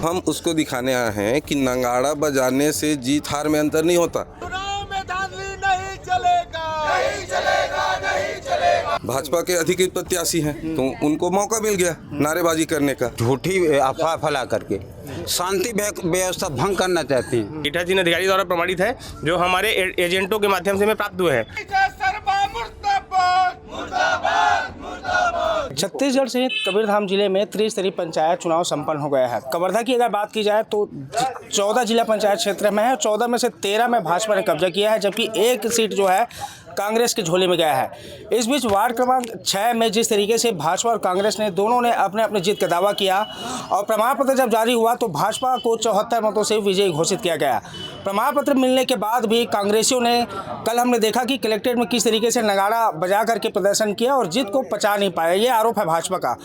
हम उसको दिखाने आए हैं कि नगाड़ा बजाने से जीत हार में अंतर नहीं होता। चुनाव में धांधली नहीं चलेगा, नहीं चलेगा, नहीं चलेगा। भाजपा के अधिकृत प्रत्याशी हैं तो उनको मौका मिल गया नारेबाजी करने का। झूठी अफवाह फैला करके शांति व्यवस्था भंग करना चाहते हैं। पीठासीन अधिकारी द्वारा प्रमाणित है, जो हमारे एजेंटों के माध्यम से हमें प्राप्त हुए हैं। छत्तीसगढ़ से कबीरधाम जिले में त्रिस्तरीय पंचायत चुनाव संपन्न हो गया है। कवर्धा की अगर बात की जाए तो 14 जिला पंचायत क्षेत्र में है। 14 में से 13 में भाजपा ने कब्जा किया है, जबकि एक सीट जो है कांग्रेस के झोले में गया है। इस बीच वार्ड क्रमांक 6 में जिस तरीके से भाजपा और कांग्रेस ने दोनों ने अपने अपने जीत का दावा किया और प्रमाण पत्र जब जारी हुआ तो भाजपा को 74 मतों से विजयी घोषित किया गया। प्रमाण पत्र मिलने के बाद भी कांग्रेसियों ने कल हमने देखा कि कलेक्ट्रेट में किस तरीके से नगाड़ा बजा करके प्रदर्शन किया और जीत को पचा नहीं पाया। ये आरोप है भाजपा का।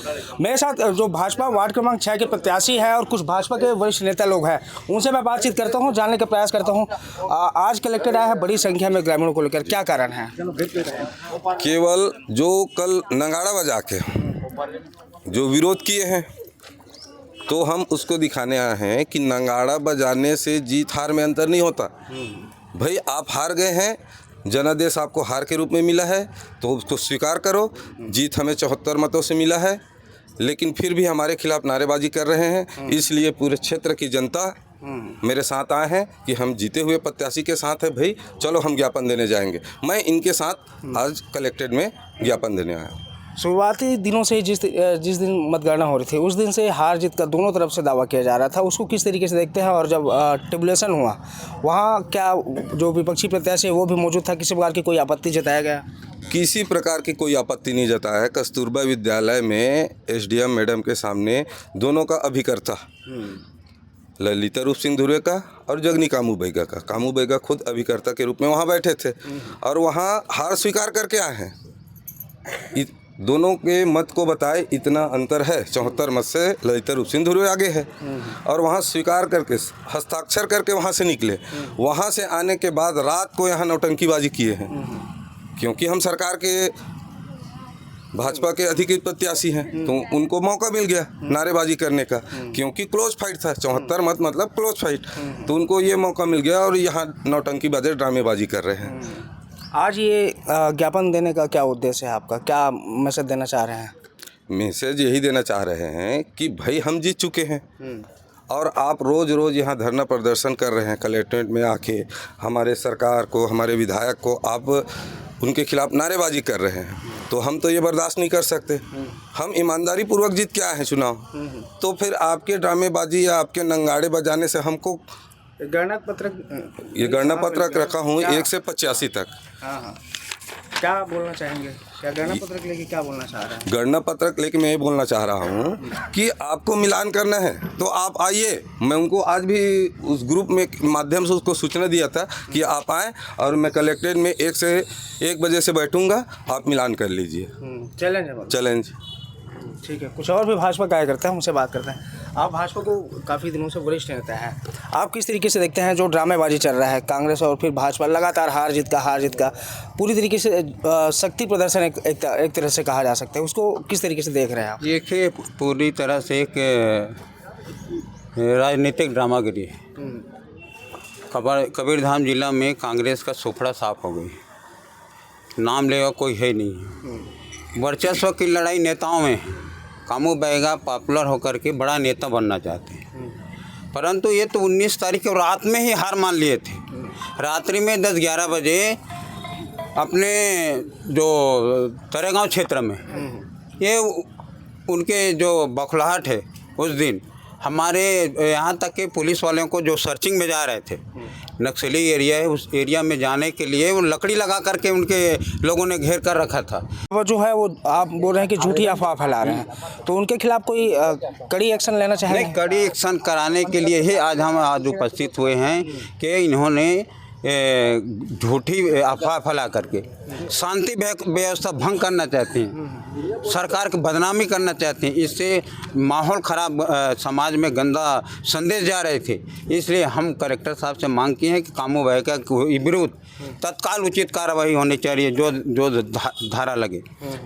मेरे साथ जो भाजपा वार्ड क्रमांक 6 के प्रत्याशी हैं और कुछ भाजपा के वरिष्ठ नेता लोग हैं, उनसे मैं बातचीत करता हूँ, जानने का प्रयास करता हूँ। आज कलेक्ट्रेट आया है बड़ी संख्या में ग्रामीणों को लेकर, क्या कारण है? केवल जो कल नगाड़ा बजा के जो विरोध किए हैं तो हम उसको दिखाने आए हैं कि नगाड़ा बजाने से जीत हार में अंतर नहीं होता। भाई आप हार गए हैं, जनादेश आपको हार के रूप में मिला है तो उसको स्वीकार करो। जीत हमें 74 मतों से मिला है, लेकिन फिर भी हमारे खिलाफ नारेबाजी कर रहे हैं। इसलिए पूरे क्षेत्र की जनता मेरे साथ आए हैं कि हम जीते हुए प्रत्याशी के साथ है। भाई चलो हम ज्ञापन देने जाएंगे। मैं इनके साथ आज कलेक्ट्रेट में ज्ञापन देने आया हूँ। शुरुआती दिनों से जिस दिन मतगणना हो रही थी उस दिन से हार जीत का दोनों तरफ से दावा किया जा रहा था, उसको किस तरीके से देखते हैं? और जब टेबुलेशन हुआ वहाँ क्या जो विपक्षी प्रत्याशी है वो भी मौजूद था? किसी प्रकार की कोई आपत्ति जताया गया? किसी प्रकार की कोई आपत्ति नहीं जताया है। कस्तूरबा विद्यालय में एसडीएम मैडम के सामने दोनों का अभिकर्ता ललिता रूप सिंह धुर्वे का और जगनी कामू बैगा का, कामू बैगा खुद अभिकर्ता के रूप में वहाँ बैठे थे और वहाँ हार स्वीकार करके आए हैं। दोनों के मत को बताए इतना अंतर है, 74 मत से ललिता रूप सिंह धुर्वे आगे है और वहाँ स्वीकार करके हस्ताक्षर करके वहाँ से निकले। वहाँ से आने के बाद रात को यहाँ नौटंकीबाजी किए हैं, क्योंकि हम सरकार के भाजपा के अधिकृत प्रत्याशी हैं तो उनको मौका मिल गया नारेबाजी करने का, क्योंकि क्लोज फाइट था। 74 मत मतलब क्लोज फाइट, तो उनको ये मौका मिल गया और यहाँ नौटंकीबाजी ड्रामेबाजी कर रहे हैं। आज ये ज्ञापन देने का क्या उद्देश्य है आपका? क्या मैसेज देना चाह रहे हैं? मैसेज यही देना चाह रहे हैं कि भाई हम जीत चुके हैं और आप रोज़ रोज़ यहाँ धरना प्रदर्शन कर रहे हैं। कलेक्ट्रेट में आके हमारे सरकार को, हमारे विधायक को आप उनके खिलाफ नारेबाजी कर रहे हैं, तो हम तो ये बर्दाश्त नहीं कर सकते। हम ईमानदारी पूर्वक जीत के आए हैं चुनाव, तो फिर आपके ड्रामेबाजी या आपके नगाड़े बजाने से हमको गणना पत्रक रखा हूँ 1 से 85 तक। हाँ, क्या बोलना चाहेंगे? क्या गणना पत्रक लेके क्या बोलना चाह रहे हैं? गणना पत्रक लेके मैं ये बोलना चाह रहा हूँ कि आपको मिलान करना है तो आप आइए। मैं उनको आज भी उस ग्रुप में माध्यम से उसको सूचना दिया था कि आप आएँ और मैं कलेक्ट्रेट में 1 बजे से बैठूंगा, आप मिलान कर लीजिए। चैलेंज। ठीक है, कुछ और भी भाजपा कार्यकर्ता हैं, उनसे बात करते हैं। आप भाजपा को काफ़ी दिनों से वरिष्ठ नेता हैं, आप किस तरीके से देखते हैं जो ड्रामेबाजी चल रहा है कांग्रेस और फिर भाजपा लगातार हार जीत का पूरी तरीके से शक्ति प्रदर्शन एक तरह से कहा जा सकता है, उसको किस तरीके से देख रहे हैं आप? देखिए, पूरी तरह से एक राजनीतिक ड्रामागिरी है। कबीरधाम जिला में कांग्रेस का सुपड़ा साफ हो गई, नाम लेगा कोई है नहीं। वर्चस्व की लड़ाई नेताओं में कामू बैगा पॉपुलर होकर के बड़ा नेता बनना चाहते हैं, परंतु ये तो 19 तारीख को रात में ही हार मान लिए थे। रात्रि में 10-11 बजे अपने जो तरेगांव क्षेत्र में ये उनके जो बौखलाहट है, उस दिन हमारे यहाँ तक के पुलिस वालों को जो सर्चिंग में जा रहे थे, नक्सली एरिया है, उस एरिया में जाने के लिए वो लकड़ी लगा करके उनके लोगों ने घेर कर रखा था। वो जो है वो आप बोल रहे हैं कि झूठी अफवाह फैला रहे हैं, तो उनके खिलाफ कोई कड़ी एक्शन लेना चाहेंगे? नहीं, कड़ी एक्शन कराने के लिए ही आज उपस्थित हुए हैं कि इन्होंने झूठी अफवाह फैला करके शांति व्यवस्था भंग करना चाहते हैं, सरकार की बदनामी करना चाहते हैं। इससे माहौल ख़राब, समाज में गंदा संदेश जा रहे थे। इसलिए हम कलेक्टर साहब से मांग की है कि कामू बैगा के विरुद्ध तत्काल उचित कार्रवाई होनी चाहिए, जो धारा लगे,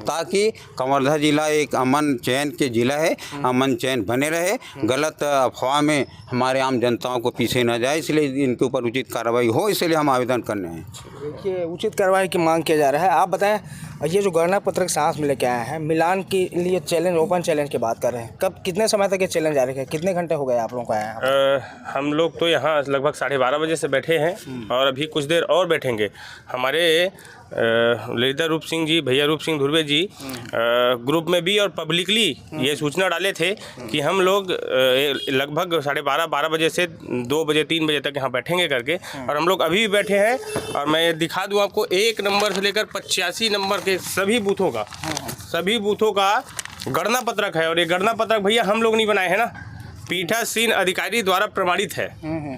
ताकि कवर्धा जिला एक अमन चैन के जिला है, अमन चैन बने रहे, गलत अफवाह में हमारे आम जनताओं को पीछे न जाए, इसलिए इनके ऊपर उचित कार्रवाई हो, इसलिए हम आवेदन करने हैं। देखिए, उचित कार्रवाई की मांग किया जा रहा है। आप बताएं, ये जो गणना पत्रक साथ में लेके आए हैं, मिलान के लिए चैलेंज, ओपन चैलेंज की बात कर रहे हैं, कब कितने समय तक ये चैलेंज जारी है, कितने घंटे हो गए आप लोगों को आए हैं? हम लोग तो यहाँ लगभग 12:30 बजे से बैठे हैं और अभी कुछ देर और बैठेंगे। हमारे ललिता रूप सिंह जी, भैया रूप सिंह धुर्वे जी ग्रुप में भी और पब्लिकली ये सूचना डाले थे कि हम लोग लगभग 12:30 बजे से 2 बजे 3 बजे तक यहाँ बैठेंगे करके, और हम लोग अभी भी बैठे हैं। और मैं दिखा दूँ आपको, 1 नंबर से लेकर 85 नंबर के सभी बूथों का गणना पत्रक है। और ये गणना पत्रक भैया हम लोग नहीं बनाए हैं ना, पीठासीन अधिकारी द्वारा प्रमाणित है,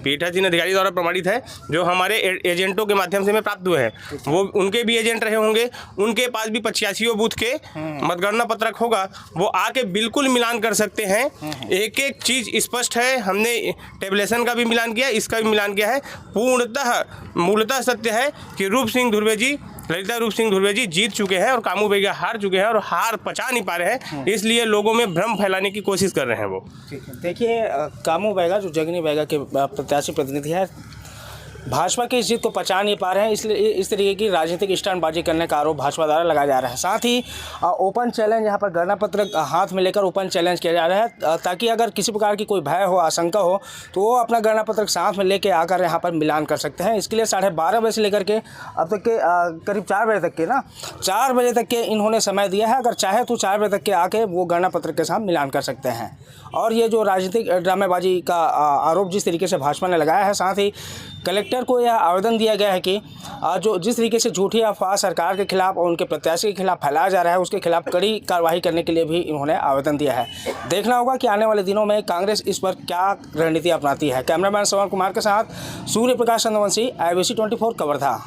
पीठासीन अधिकारी द्वारा प्रमाणित है, जो हमारे एजेंटों के माध्यम से हमें प्राप्त हुए हैं। वो उनके भी एजेंट रहे होंगे, उनके पास भी 85 बूथ के मतगणना पत्रक होगा, वो आके बिल्कुल मिलान कर सकते हैं। एक एक चीज़ स्पष्ट है, हमने टेबलेशन का भी मिलान किया, इसका भी मिलान किया है। मूलतः सत्य है कि ललिता रूप सिंह धुर्वे जी जीत चुके हैं और कामू बेगा हार चुके हैं, और हार पचा नहीं पा रहे हैं, इसलिए लोगों में भ्रम फैलाने की कोशिश कर रहे हैं वो। देखिए, कामू बेगा जो जगनी बेगा के प्रत्याशी प्रतिनिधि है, भाजपा की इस जीत को पचा नहीं पा रहे हैं, इसलिए इस तरीके की राजनीतिक स्टंटबाजी करने का आरोप भाजपा द्वारा लगाया जा रहा है। साथ ही ओपन चैलेंज, यहाँ पर गणना पत्रक हाथ में लेकर ओपन चैलेंज किया जा रहा है, ताकि अगर किसी प्रकार की कोई भय हो, आशंका हो, तो वो अपना गणना पत्रक साथ में लेके आकर यहाँ पर मिलान कर सकते हैं। इसके लिए 12:30 बजे से लेकर के अब तक के करीब 4 बजे तक के 4 बजे तक के इन्होंने समय दिया है। अगर चाहे तो 4 बजे तक के आके वो गणना पत्रक के साथ मिलान कर सकते हैं। और ये जो राजनीतिक ड्रामेबाजी का आरोप जिस तरीके से भाजपा ने लगाया है, साथ ही कलेक्टर को यह आवेदन दिया गया है कि जो जिस तरीके से झूठी अफवाह सरकार के खिलाफ और उनके प्रत्याशी के खिलाफ फैलाया जा रहा है, उसके खिलाफ कड़ी कार्रवाई करने के लिए भी इन्होंने आवेदन दिया है। देखना होगा कि आने वाले दिनों में कांग्रेस इस पर क्या रणनीति अपनाती है। कैमरामैन श्रवण कुमार के साथ सूर्य प्रकाश चंद्रवंशी, IBC 24 कवर्धा।